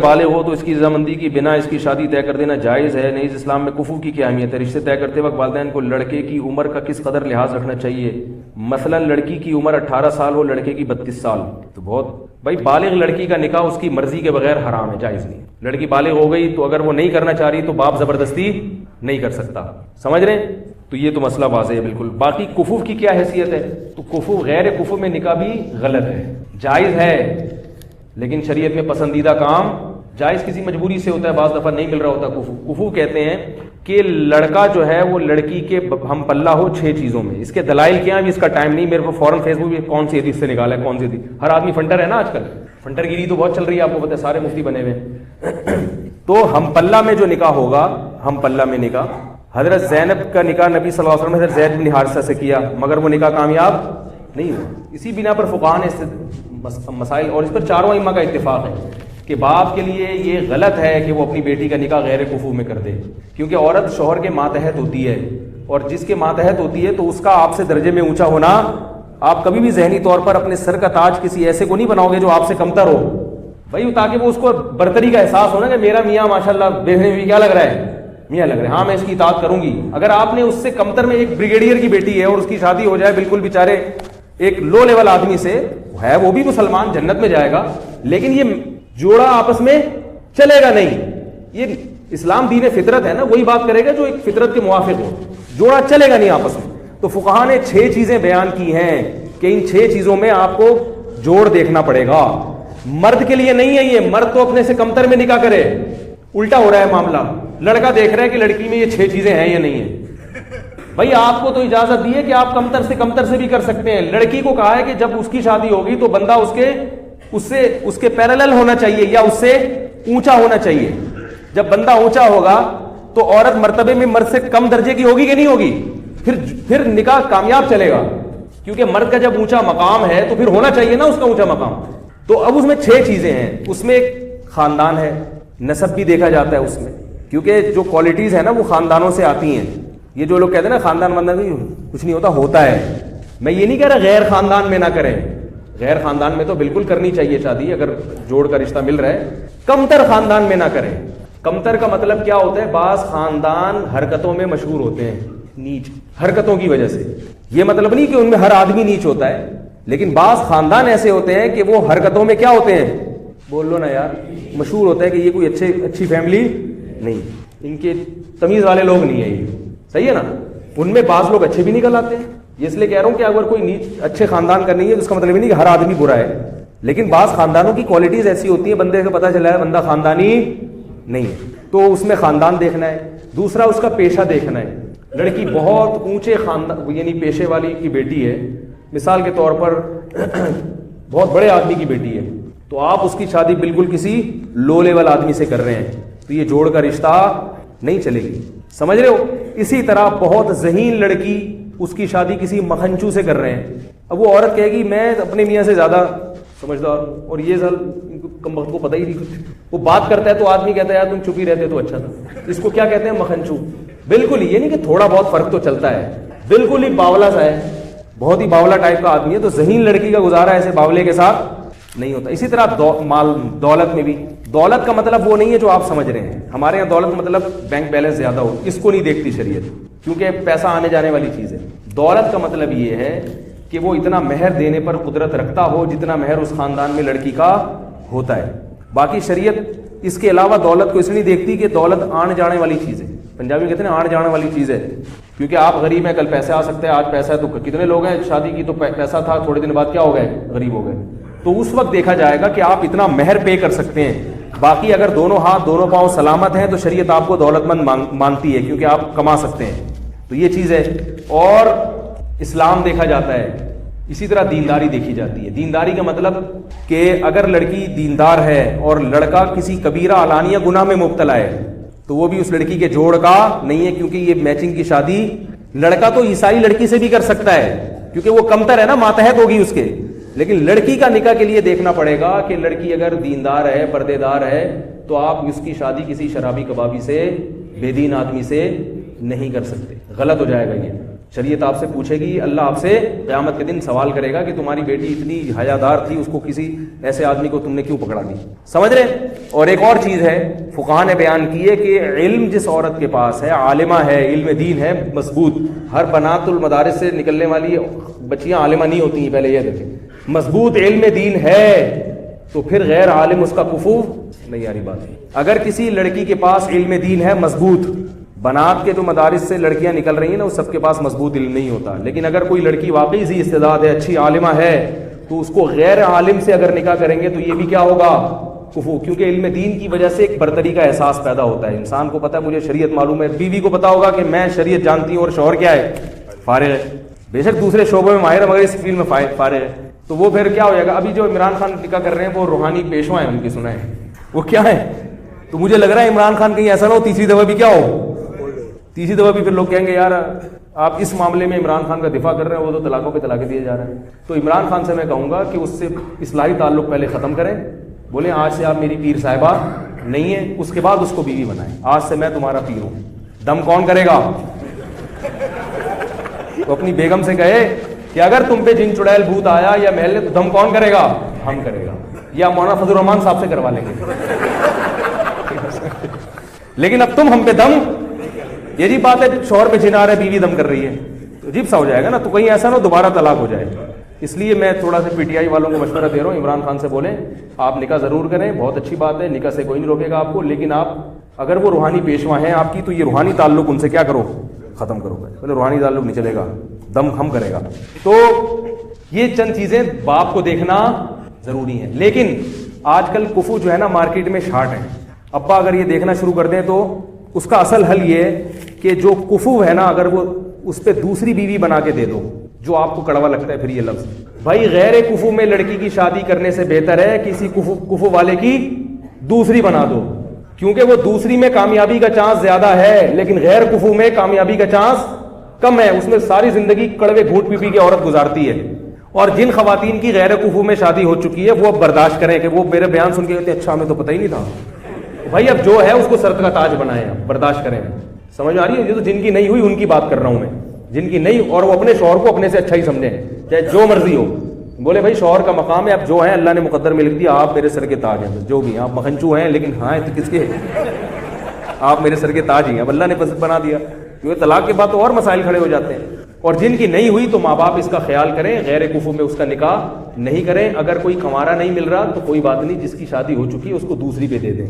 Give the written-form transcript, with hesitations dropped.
بالغ ہو تو اس کی رضامندی کی بنا اس کی شادی طے کر دینا جائز ہے؟ نہیں، اسلام میں کفو کی کیا اہمیت ہے؟ رشتے طے کرتے وقت والدین کو لڑکے کی عمر کا کس قدر لحاظ رکھنا چاہیے؟ مثلا لڑکی کی عمر 18 سال ہو، لڑکے کی 32 سال، تو بہت بھائی بالغ لڑکی کا نکاح اس کی مرضی کے بغیر حرام ہے، جائز نہیں۔ لڑکی بالغ ہو گئی تو اگر وہ نہیں کرنا چاہ رہی تو باپ زبردستی نہیں کر سکتا، سمجھ رہے ہیں؟ تو یہ تو مسئلہ واضح ہے بالکل۔ باقی کفو کی کیا حیثیت ہے؟ تو کفو غیر کفو میں نکاح بھی غلط ہے، جائز ہے لیکن شریعت میں پسندیدہ کام جائز کسی مجبوری سے ہوتا ہے، بعض دفعہ نہیں مل رہا ہوتا۔ کفو کہتے ہیں کہ لڑکا جو ہے وہ لڑکی کے ہم پلہ ہو 6 چیزوں میں۔ اس کے دلائل کیا ہیں ابھی اس کا ٹائم نہیں، میرے کو فوراً فیس بک پہ کون سی حدیث سے نکالا ہے، کون سی حدیث۔ ہر آدمی فنٹر ہے نا آج کل، فنٹر گیری تو بہت چل رہی ہے، آپ کو پتہ ہے، سارے مفتی بنے ہوئے ہیں۔ تو ہم پلہ میں جو نکاح ہوگا، ہم پلہ میں نکاح، حضرت زینب کا نکاح نبی صلی اللہ علیہ وسلم نے حضرت زید بن حارثہ سے کیا، مگر وہ نکاح کامیاب نہیں ہوا۔ اسی بنا پر فقہاء نے مسائل، اور اس پر چاروں ائمہ کا اتفاق ہے کہ باپ کے لیے یہ غلط ہے کہ وہ اپنی بیٹی کا نکاح غیر کفو میں کر دے، کیونکہ عورت شوہر کے ماتحت ہوتی ہے، اور جس کے ماتحت ہوتی ہے تو اس کا آپ سے درجے میں اونچا ہونا، آپ کبھی بھی ذہنی طور پر اپنے سر کا تاج کسی ایسے کو نہیں بناؤ گے جو آپ سے کمتر ہو بھائی، تاکہ وہ اس کو برتری کا احساس ہونا کہ میرا میاں ماشاءاللہ دیکھنے میں کیا لگ رہا ہے، میاں لگ رہا ہے، ہاں میں اس کی اطاعت کروں گی۔ اگر آپ نے اس سے کمتر میں ایک بریگیڈیئر کی بیٹی ہے اور اس کی شادی ہو جائے بالکل بیچارے ایک لو لیول آدمی سے ہے، وہ بھی مسلمان جنت میں جائے گا، لیکن یہ جوڑا آپس میں چلے گا نہیں۔ یہ اسلام دین فطرت ہے نا، وہی بات کرے گا جو ایک فطرت کے موافق ہو، جوڑا چلے گا نہیں آپس میں۔ تو فقہاء نے 6 چیزیں بیان کی ہیں کہ ان 6 چیزوں میں آپ کو جوڑ دیکھنا پڑے گا۔ مرد کے لیے نہیں ہے یہ، مرد تو اپنے سے کمتر میں نکاح کرے، الٹا ہو رہا ہے معاملہ، لڑکا دیکھ رہا ہے کہ لڑکی میں یہ 6 چیزیں ہیں یا نہیں ہیں۔ بھائی آپ کو تو اجازت دی ہے کہ آپ کمتر سے بھی کر سکتے ہیں، لڑکی کو کہا ہے کہ جب اس کی شادی ہوگی تو بندہ اس کے پیرالل ہونا چاہیے یا اس سے اونچا ہونا چاہیے۔ جب بندہ اونچا ہوگا تو عورت مرتبے میں مرد سے کم درجے کی ہوگی کہ نہیں ہوگی؟ پھر نکاح کامیاب چلے گا، کیونکہ مرد کا جب اونچا مقام ہے تو پھر ہونا چاہیے نا اس کا اونچا مقام۔ تو اب اس میں 6 چیزیں ہیں، اس میں ایک خاندان ہے، نسب بھی دیکھا جاتا ہے اس میں، کیونکہ جو کوالٹیز ہیں نا وہ خاندانوں سے آتی ہیں۔ یہ جو لوگ کہتے ہیں نا خاندان کچھ نہیں ہوتا ہے، میں یہ نہیں کہہ رہا غیر خاندان میں نہ کریں، غیر خاندان میں تو بالکل کرنی چاہیے شادی اگر جوڑ کا رشتہ مل رہا ہے، کمتر خاندان میں نہ کریں۔ کمتر کا مطلب کیا ہوتا ہے؟ بعض خاندان حرکتوں میں مشہور ہوتے ہیں، نیچ حرکتوں کی وجہ سے، یہ مطلب نہیں کہ ان میں ہر آدمی نیچ ہوتا ہے، لیکن بعض خاندان ایسے ہوتے ہیں کہ وہ حرکتوں میں کیا ہوتے ہیں، بول لو نا یار، مشہور ہوتا ہے کہ یہ کوئی اچھی فیملی نہیں، ان کے تمیز والے لوگ نہیں ہیں، یہ صحیح ہے نا۔ ان میں بعض لوگ اچھے بھی نکل آتے ہیں، یہ اس لیے کہہ رہا ہوں کہ اگر کوئی اچھے خاندان کا نہیں ہے تو اس کا مطلب نہیں کہ ہر آدمی برا ہے، لیکن بعض خاندانوں کی کوالٹیز ایسی ہوتی ہیں بندے کو پتہ چلا ہے بندہ خاندانی نہیں ہے، تو اس میں خاندان دیکھنا ہے۔ دوسرا اس کا پیشہ دیکھنا ہے، لڑکی بہت اونچے خاندان یعنی پیشے والی کی بیٹی ہے، مثال کے طور پر بہت بڑے آدمی کی بیٹی ہے، تو آپ اس کی شادی بالکل کسی لو لیول آدمی سے کر رہے ہیں تو یہ جوڑ کا رشتہ نہیں چلے گی، سمجھ رہے ہو۔ اسی طرح بہت ذہین لڑکی، اس کی شادی کسی مکھنچو سے کر رہے ہیں، اب وہ عورت کہے گی میں اپنے میاں سے زیادہ سمجھدار ہوں، اور یہ سال کم وقت کو پتہ ہی نہیں کچھ، وہ بات کرتا ہے تو آدمی کہتا ہے یار تم چپ ہی رہتے تو اچھا تھا۔ اس کو کیا کہتے ہیں؟ مکھنچو۔ بالکل یہ نہیں کہ تھوڑا بہت فرق تو چلتا ہے، بالکل ہی باولا سا ہے، بہت ہی باولا ٹائپ کا آدمی ہے، تو ذہین لڑکی کا گزارا ایسے باولے کے ساتھ نہیں ہوتا۔ اسی طرح مال دولت میں بھی، دولت کا مطلب وہ نہیں ہے جو آپ سمجھ رہے ہیں، ہمارے یہاں دولت مطلب بینک بیلنس زیادہ ہو، اس کو نہیں دیکھتی شریعت، کیونکہ پیسہ آنے جانے والی چیز ہے۔ دولت کا مطلب یہ ہے کہ وہ اتنا مہر دینے پر قدرت رکھتا ہو جتنا مہر اس خاندان میں لڑکی کا ہوتا ہے۔ باقی شریعت اس کے علاوہ دولت کو اس لیے نہیں دیکھتی کہ دولت آنے جانے والی چیز ہے، پنجابی کہتے ہیں آنے جانے والی چیز ہے، کیونکہ آپ غریب ہیں کل پیسے آ سکتے ہیں، آج پیسہ ہے تو کتنے لوگ ہیں شادی کی تو پیسہ تھا تھوڑے دن بعد کیا ہو گئے، غریب ہو گئے، تو اس وقت دیکھا جائے گا کہ آپ اتنا مہر پے کر سکتے ہیں۔ باقی اگر دونوں ہاتھ دونوں پاؤں سلامت ہیں تو شریعت آپ کو دولت مند مانتی ہے، کیونکہ آپ کما سکتے ہیں، تو یہ چیز ہے۔ اور اسلام دیکھا جاتا ہے، اسی طرح دینداری دیکھی جاتی ہے۔ دینداری کا مطلب کہ اگر لڑکی دیندار ہے اور لڑکا کسی کبیرہ علانیہ گناہ میں مبتلا ہے تو وہ بھی اس لڑکی کے جوڑ کا نہیں ہے، کیونکہ یہ میچنگ کی شادی لڑکا تو عیسائی لڑکی سے بھی کر سکتا ہے کیونکہ وہ کمتر ہے نا، ماتحت ہوگی اس کے، لیکن لڑکی کا نکاح کے لیے دیکھنا پڑے گا کہ لڑکی اگر دیندار ہے، پردے دار ہے، تو آپ اس کی شادی کسی شرابی کبابی سے، بے دین آدمی سے نہیں کر سکتے، غلط ہو جائے گا یہ۔ شریعت آپ سے پوچھے گی, اللہ آپ سے قیامت کے دن سوال کرے گا کہ تمہاری بیٹی اتنی حیادار تھی, اس کو کسی ایسے آدمی کو تم نے کیوں پکڑا دی. سمجھ رہے؟ اور ایک اور چیز ہے فقہاء نے بیان کی ہے کہ علم جس عورت کے پاس ہے, عالمہ ہے, علم دین ہے مضبوط, ہر بنات المدارس سے نکلنے والی بچیاں عالمہ نہیں ہوتی ہیں, پہلے یہ دیکھیں, مضبوط علم دین ہے تو پھر غیر عالم اس کا کفو نہیں آ رہی بات ہے. اگر کسی لڑکی کے پاس علم دین ہے مضبوط, بنات کے جو مدارس سے لڑکیاں نکل رہی ہیں نا, وہ سب کے پاس مضبوط علم نہیں ہوتا, لیکن اگر کوئی لڑکی واقعی ذی استعداد ہے, اچھی عالمہ ہے, تو اس کو غیر عالم سے اگر نکاح کریں گے تو یہ بھی کیا ہوگا, کفو. کیونکہ علم دین کی وجہ سے ایک برتری کا احساس پیدا ہوتا ہے. انسان کو پتا ہے مجھے شریعت معلوم ہے, بیوی کو پتا ہوگا کہ میں شریعت جانتی ہوں اور شوہر کیا ہے, فارغ ہے, بے شک دوسرے شعبوں میں ماہر ہے مگر اس فیلڈ میں فارغ ہے. تو وہ پھر کیا ہو جائے گا. ابھی جو عمران خان نکاح کر رہے ہیں وہ روحانی پیشوا ہیں, ان کی سنا ہے وہ کیا ہے. تو مجھے لگ رہا ہے عمران خان کہیں ایسا نہ ہو تیسری دفعہ بھی کیا ہو, تیسری دفعہ بھی پھر لوگ کہیں گے یار آپ اس معاملے میں عمران خان کا دفاع کر رہے ہیں, وہ تو طلاقوں پہ طلاقیں دیے جا رہے ہیں. تو عمران خان سے میں کہوں گا کہ اس سے اصلاحی تعلق پہلے ختم کریں, بولیں آج سے آپ میری پیر صاحبہ نہیں ہیں, اس کے بعد اس کو بیوی بنائیں, آج سے میں تمہارا پیر ہوں. دم کون کرے گا؟ تو اپنی بیگم سے کہے کہ اگر تم پہ جن چڑیل بھوت آیا یا محل نے, تو دم کون کرے گا؟ ہم کرے گا, یا مولانا فضل الرحمان صاحب سے کروا لیں گے. لیکن اب تم ہم پہ دم, یہ جی بات ہے, شوہر پہ جن آ رہا ہے, بیوی دم کر رہی ہے, تو عجیب سا ہو جائے گا نا. تو کہیں ایسا نہ دوبارہ طلاق ہو جائے. اس لیے میں تھوڑا سا پی ٹی آئی والوں کو مشورہ دے رہا ہوں, عمران خان سے بولیں آپ نکاح ضرور کریں, بہت اچھی بات ہے, نکاح سے کوئی نہیں روکے گا آپ کو, لیکن آپ اگر وہ روحانی پیشوا ہیں آپ کی, تو یہ روحانی تعلق ان سے کیا کرو, ختم کرو. پہلے روحانی تعلق نہیں چلے گا, دم ہم کرے گا. تو یہ چند چیزیں باپ کو دیکھنا ضروری ہیں. لیکن آج کل کفو جو ہے نا مارکیٹ میں شارٹ ہے. ابا اگر یہ دیکھنا شروع کر دیں تو اس کا اصل حل یہ ہے کہ جو کفو ہے نا, اگر وہ اس پہ دوسری بیوی بنا کے دے دو, جو آپ کو کڑوا لگتا ہے پھر یہ لفظ, بھائی غیر کفو میں لڑکی کی شادی کرنے سے بہتر ہے کسی کفو والے کی دوسری بنا دو, کیونکہ وہ دوسری میں کامیابی کا چانس زیادہ ہے, لیکن غیر کفو میں کامیابی کا چانس کم ہے. اس میں ساری زندگی کڑوے گھونٹ پی پی کے عورت گزارتی ہے. اور جن خواتین کی غیر کفو میں شادی ہو چکی ہے وہ اب برداشت کریں, کہ وہ میرے بیان سن کے کہتے ہیں اچھا ہمیں تو پتہ ہی نہیں تھا. بھائی اب جو ہے اس کو سر کا تاج بنائیں, برداشت کریں. سمجھ آ رہی ہے؟ یہ تو جن کی نہیں ہوئی ان کی بات کر رہا ہوں میں, جن کی نہیں, اور وہ اپنے شوہر کو اپنے سے اچھا ہی سمجھیں, چاہے جو مرضی ہو. بولے بھائی شوہر کا مقام ہے, اب جو ہے اللہ نے مقدر میں لکھ دیا, آپ میرے سر کے تاج ہیں, جو بھی آپ مکھنچو ہیں, لیکن ہاں کس کے, آپ میرے سر کے تاج ہی ہیں, اب اللہ نے بنا دیا. کیونکہ طلاق کے بعد تو اور مسائل کھڑے ہو جاتے ہیں. اور جن کی نہیں ہوئی تو ماں باپ اس کا خیال کریں, غیر کفو میں اس کا نکاح نہیں کریں. اگر کوئی کنوارا نہیں مل رہا تو کوئی بات نہیں, جس کی شادی ہو چکی ہے اس کو دوسری پہ دے دیں.